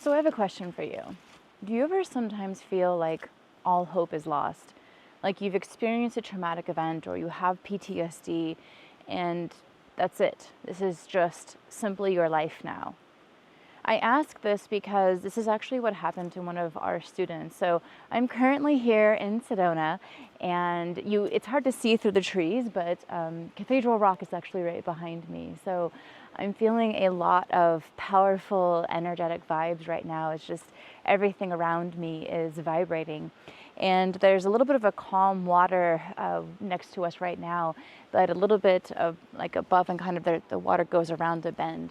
So I have a question for you. Do you ever sometimes feel like all hope is lost? Like you've experienced a traumatic event or you have PTSD and that's it. This is just simply your life now. I ask this because this is actually what happened to one of our students. So I'm currently here in Sedona, and it's hard to see through the trees, but Cathedral Rock is actually right behind me. So I'm feeling a lot of powerful, energetic vibes right now. It's just everything around me is vibrating. And there's a little bit of a calm water next to us right now, but a little bit of like above, and kind of the water goes around the bend.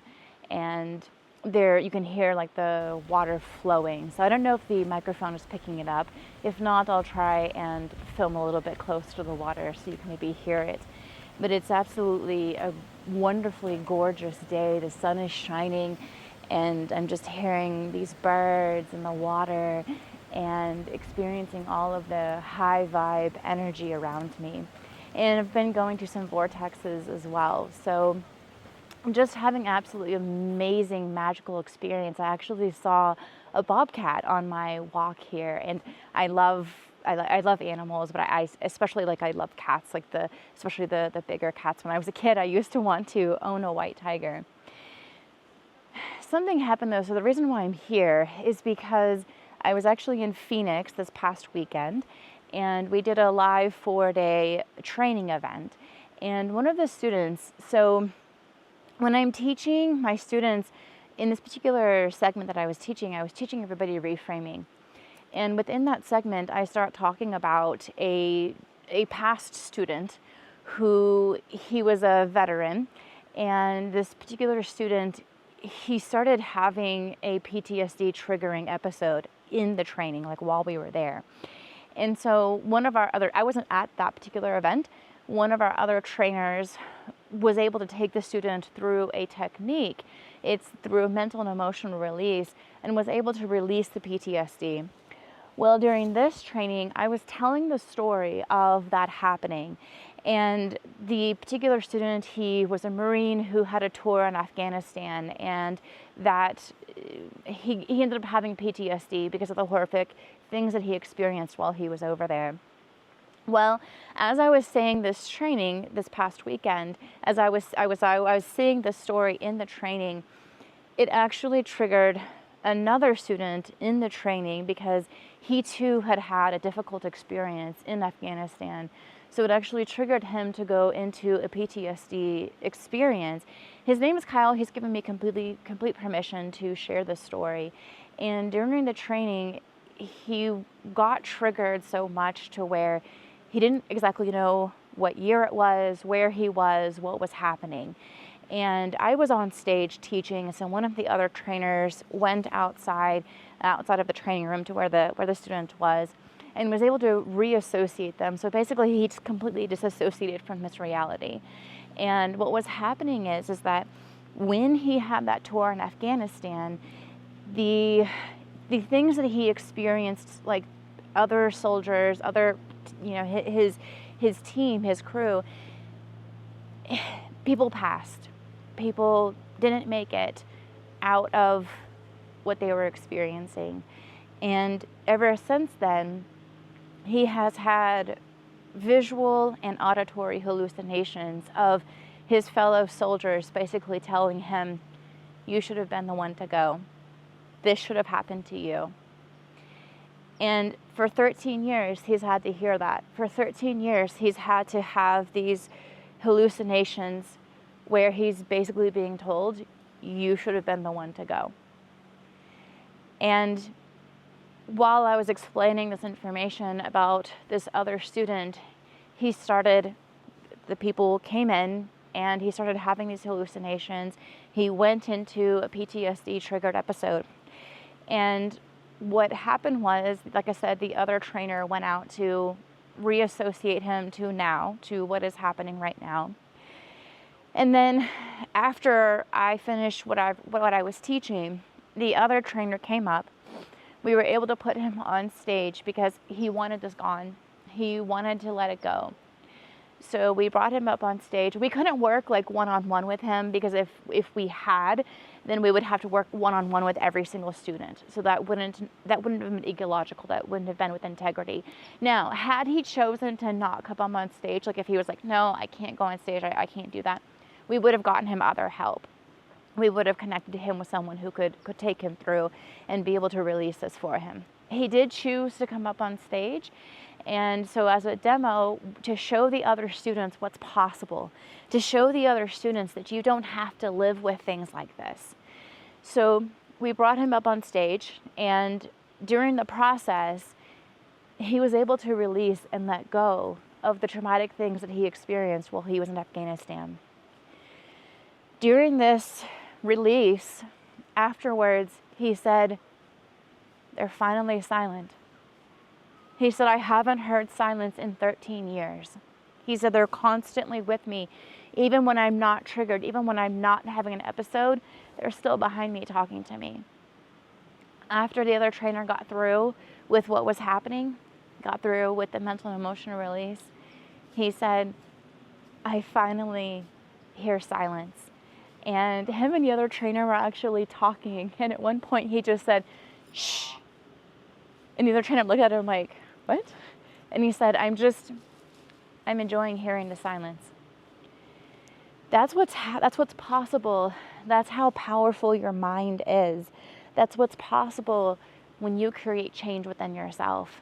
And there you can hear like the water flowing. So I don't know if the microphone is picking it up. If not, I'll try and film a little bit close to the water so you can maybe hear it. But it's absolutely a wonderfully gorgeous day. The sun is shining and I'm just hearing these birds and the water and experiencing all of the high vibe energy around me. And I've been going to some vortexes as well. So I'm just having absolutely amazing magical experience. I actually saw a bobcat on my walk here, and I love animals, but I especially I love cats, especially the bigger cats. When I was a kid, I used to want to own a white tiger. Something happened though, so the reason why I'm here is because I was actually in Phoenix this past weekend, and we did a live 4-day training event. And one of the students, so when I'm teaching my students in this particular segment that I was teaching everybody reframing. And within that segment, I start talking about a past student who he was a veteran. And this particular student, he started having a PTSD triggering episode in the training, like while we were there. And so I wasn't at that particular event. One of our other trainers was able to take the student through a technique. It's through a mental and emotional release, and was able to release the PTSD. Well, during this training, I was telling the story of that happening. And the particular student, he was a Marine who had a tour in Afghanistan, and that he ended up having PTSD because of the horrific things that he experienced while he was over there. Well, as I was saying this training this past weekend, as I was seeing the story in the training, it actually triggered another student in the training because he too had had a difficult experience in Afghanistan. So it actually triggered him to go into a PTSD experience. His name is Kyle. He's given me complete permission to share this story. And during the training, he got triggered so much to where he didn't exactly know what year it was, where he was, what was happening. And I was on stage teaching, so one of the other trainers went outside of the training room to where the student was, and was able to reassociate them. So basically, he just completely disassociated from his reality. And what was happening is that when he had that tour in Afghanistan, the things that he experienced, like other soldiers, his team, his crew, people passed. People didn't make it out of what they were experiencing. And ever since then, he has had visual and auditory hallucinations of his fellow soldiers basically telling him, "You should have been the one to go. This should have happened to you." And for 13 years, he's had to hear that. For 13 years, he's had to have these hallucinations where he's basically being told, "You should have been the one to go." And while I was explaining this information about this other student, the people came in and he started having these hallucinations. He went into a PTSD triggered episode. And what happened was, like I said, the other trainer went out to reassociate him to what is happening right now. And then after I finished what I was teaching, the other trainer came up. We were able to put him on stage because he wanted this gone. He wanted to let it go. So we brought him up on stage. We couldn't work like one-on-one with him, because if we had, then we would have to work one-on-one with every single student. So that wouldn't have been ecological. That wouldn't have been with integrity. Now, had he chosen to not come on stage, like if he was like, no, I can't go on stage, I can't do that, we would have gotten him other help. We would have connected him with someone who could take him through and be able to release this for him. He did choose to come up on stage. And so as a demo, to show the other students what's possible, to show the other students that you don't have to live with things like this. So we brought him up on stage, and during the process, he was able to release and let go of the traumatic things that he experienced while he was in Afghanistan. During this release, afterwards, he said, "They're finally silent." He said, "I haven't heard silence in 13 years. He said, "They're constantly with me. Even when I'm not triggered, even when I'm not having an episode, they're still behind me talking to me." After the other trainer got through with what was happening, got through with the mental and emotional release, he said, "I finally hear silence." And him and the other trainer were actually talking. And at one point he just said, "Shh." And the other trainer looked at him like, "What?" And he said, I'm enjoying hearing the silence." That's what's possible. That's how powerful your mind is. That's what's possible when you create change within yourself.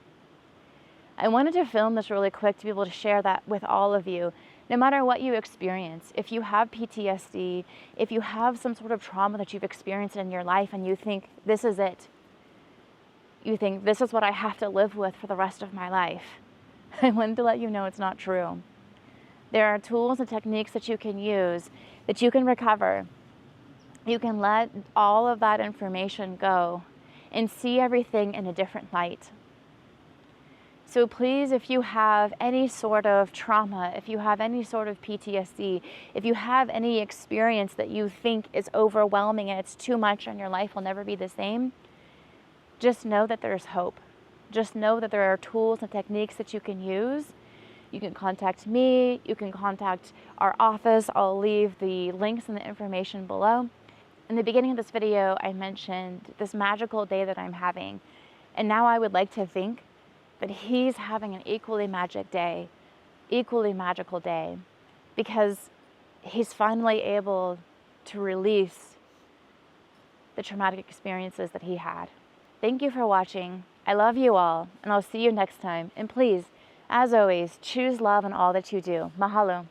I wanted to film this really quick to be able to share that with all of you. No matter what you experience, if you have PTSD, if you have some sort of trauma that you've experienced in your life and you think this is it, you think this is what I have to live with for the rest of my life, I wanted to let you know it's not true. There are tools and techniques that you can use, that you can recover. You can let all of that information go and see everything in a different light. So please, if you have any sort of trauma, if you have any sort of PTSD, if you have any experience that you think is overwhelming and it's too much and your life will never be the same, just know that there's hope. Just know that there are tools and techniques that you can use. You can contact me, you can contact our office. I'll leave the links and the information below. In the beginning of this video, I mentioned this magical day that I'm having. And now I would like to think that he's having an equally magical day, because he's finally able to release the traumatic experiences that he had. Thank you for watching. I love you all, and I'll see you next time. And please, as always, choose love in all that you do. Mahalo.